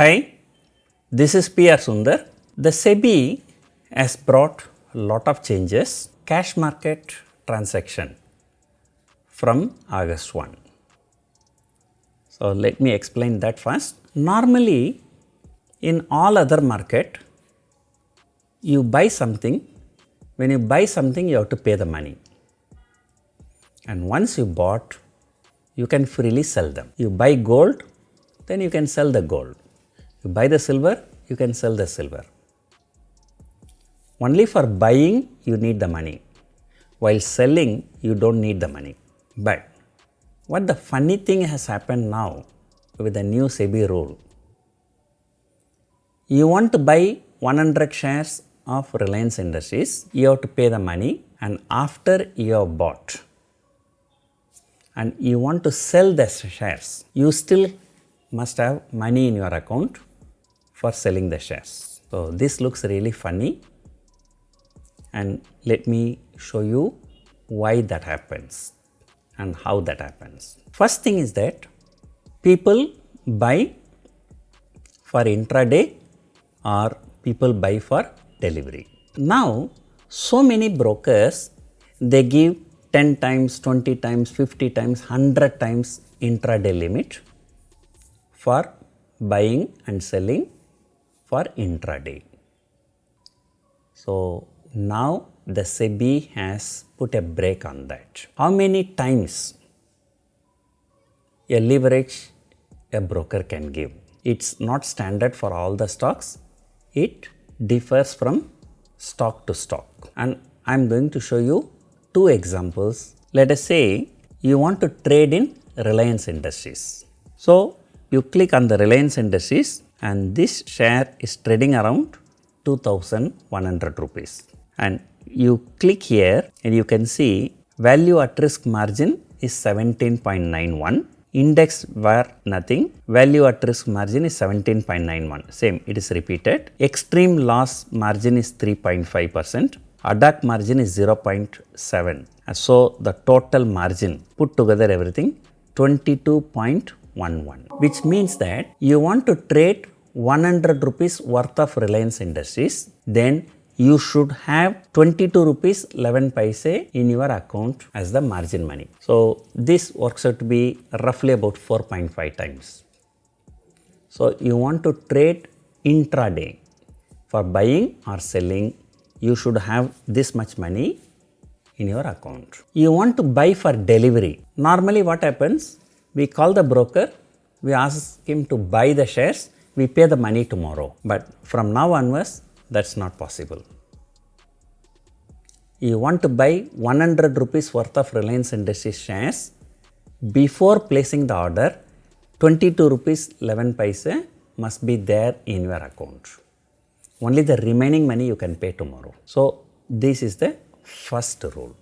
Hi, this is P.R. Sundar. The SEBI has brought a lot of changes. Cash market transaction from August 1. So, let me explain that first. Normally, in all other market, you buy something. When you buy something, you have to pay the money. And once you bought, you can freely sell them. You buy gold, then you can sell the gold. You buy the silver, you can sell the silver. Only for buying, you need the money. While selling, you don't need the money. But what the funny thing has happened now with the new SEBI rule. You want to buy 100 shares of Reliance Industries, you have to pay the money, and after you have bought and you want to sell the shares, you still must have money in your account for selling the shares. So, this looks really funny, and let me show you why that happens and how that happens. First thing is that people buy for intraday or people buy for delivery. Now, so many brokers, they give 10 times, 20 times, 50 times, 100 times intraday limit for buying and selling for intraday. So, now the SEBI has put a break on that. How many times a leverage a broker can give? It's not standard for all the stocks. It differs from stock to stock. And I'm going to show you two examples. Let us say you want to trade in Reliance Industries. So, you click on the Reliance Industries and this share is trading around 2,100 rupees. And you click here and you can see value at risk margin is 17.91. Index were nothing. Value at risk margin is 17.91. Same, it is repeated. Extreme loss margin is 3.5%. Adak margin is 0.7. So, the total margin put together everything 22.11, which means that you want to trade 100 rupees worth of Reliance Industries, then you should have 22 rupees 11 paise in your account as the margin money. So, this works out to be roughly about 4.5 times. So, you want to trade intraday for buying or selling, you should have this much money in your account. You want to buy for delivery. Normally what happens? We call the broker, we ask him to buy the shares, we pay the money tomorrow. But from now onwards, that's not possible. You want to buy 100 rupees worth of Reliance Industries shares. Before placing the order, 22 rupees 11 paise must be there in your account. Only the remaining money you can pay tomorrow. So, this is the first rule.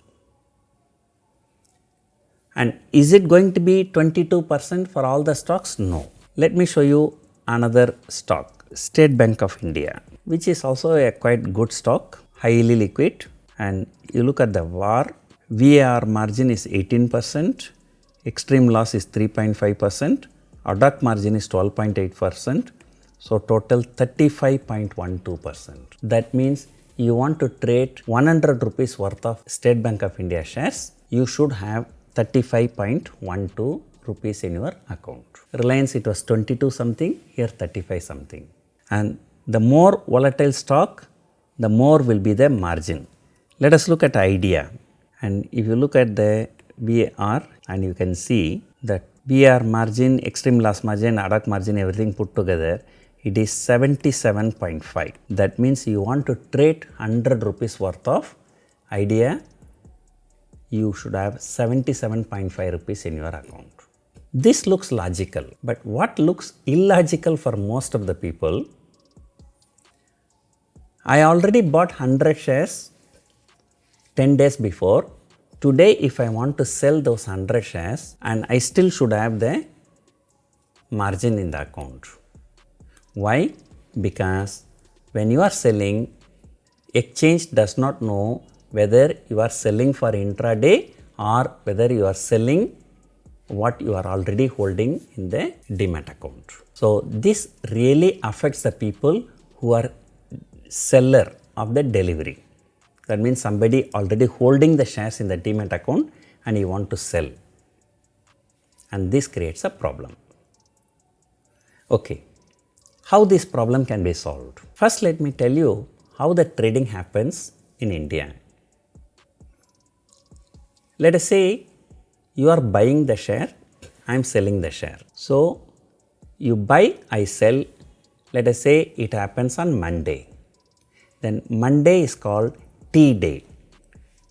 And is it going to be 22% for all the stocks? No. Let me show you another stock, State Bank of India, which is also a quite good stock, highly liquid. And you look at the VAR, VAR margin is 18%, extreme loss is 3.5%, Adak margin is 12.8%. So, total 35.12%. That means you want to trade 100 rupees worth of State Bank of India shares, you should have 35.12 rupees in your account. Reliance, it was 22 something, here 35 something. And the more volatile stock, the more will be the margin. Let us look at idea. And if you look at the VAR, and you can see that VAR margin, extreme loss margin, Adak margin, everything put together, it is 77.5. That means you want to trade 100 rupees worth of idea, you should have 77.5 rupees in your account. This looks logical, but what looks illogical for most of the people, I already bought 100 shares 10 days before. Today, if I want to sell those 100 shares, and I still should have the margin in the account. Why? Because when you are selling, exchange does not know whether you are selling for intraday or whether you are selling what you are already holding in the demat account. So this really affects the people who are seller of the delivery. That means somebody already holding the shares in the demat account and you want to sell. And this creates a problem. Okay, how this problem can be solved? First, let me tell you how the trading happens in India. Let us say you are buying the share, I am selling the share. So you buy, I sell. Let us say it happens on Monday. Then Monday is called T day.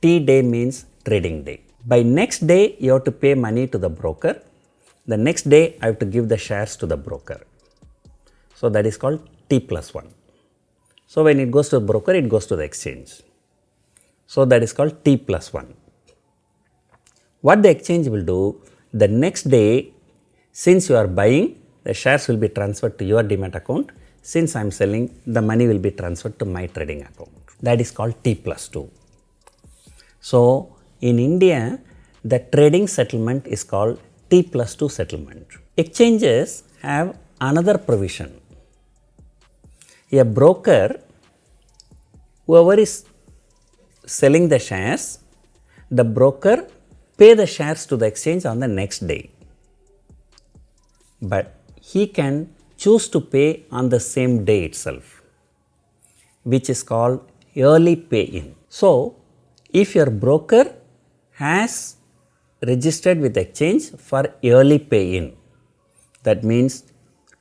T day means trading day. By next day, you have to pay money to the broker. The next day, I have to give the shares to the broker. So that is called T plus 1. So when it goes to the broker, it goes to the exchange. So that is called T plus 1. What the exchange will do, the next day, since you are buying, the shares will be transferred to your demat account. Since I am selling, the money will be transferred to my trading account. That is called T plus 2. So in India, the trading settlement is called T plus 2 settlement. Exchanges have another provision. A broker, whoever is selling the shares, the broker pay the shares to the exchange on the next day. But he can choose to pay on the same day itself, which is called early pay-in. So, if your broker has registered with exchange for early pay-in, that means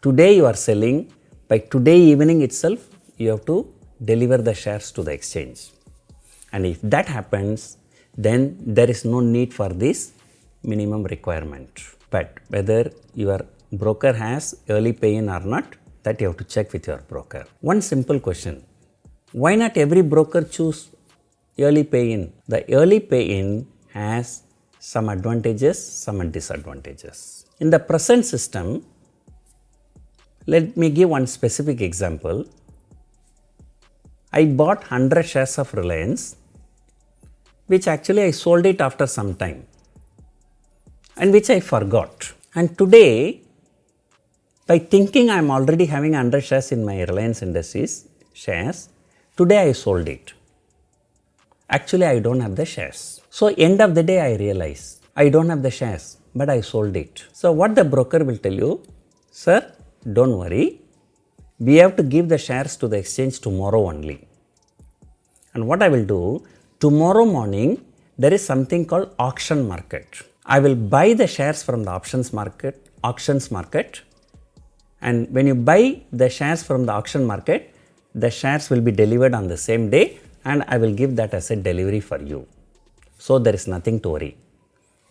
today you are selling, by today evening itself you have to deliver the shares to the exchange. And if that happens, then there is no need for this minimum requirement. But whether your broker has early pay-in or not, that you have to check with your broker. One simple question, why not every broker choose early pay-in? The early pay-in has some advantages, some disadvantages. In the present system, let me give one specific example. I bought 100 shares of Reliance, which actually I sold it after some time and which I forgot. And today, by thinking I am already having 100 shares in my Reliance Industries shares, today I sold it. Actually, I don't have the shares. So, end of the day, I realize I don't have the shares, but I sold it. So, what the broker will tell you, sir, don't worry, we have to give the shares to the exchange tomorrow only. And what I will do, tomorrow morning, there is something called auction market. I will buy the shares from the auctions market, and when you buy the shares from the auction market, the shares will be delivered on the same day and I will give that as a delivery for you. So there is nothing to worry.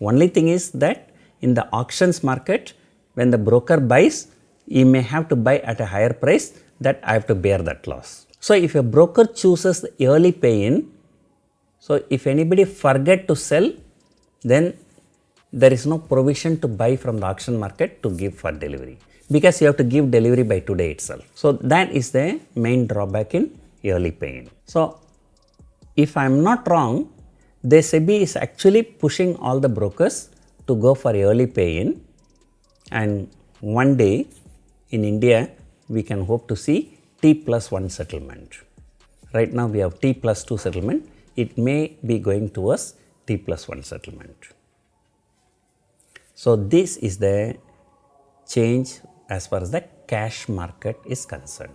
Only thing is that in the auctions market, when the broker buys, he may have to buy at a higher price, that I have to bear that loss. So if a broker chooses the early pay-in, so if anybody forget to sell, then there is no provision to buy from the auction market to give for delivery, because you have to give delivery by today itself. So that is the main drawback in early pay-in. So if I am not wrong, the SEBI is actually pushing all the brokers to go for early pay-in, and one day in India we can hope to see T plus 1 settlement. Right now we have T plus 2 settlement. It may be going towards T plus 1 settlement. So this is the change as far as the cash market is concerned.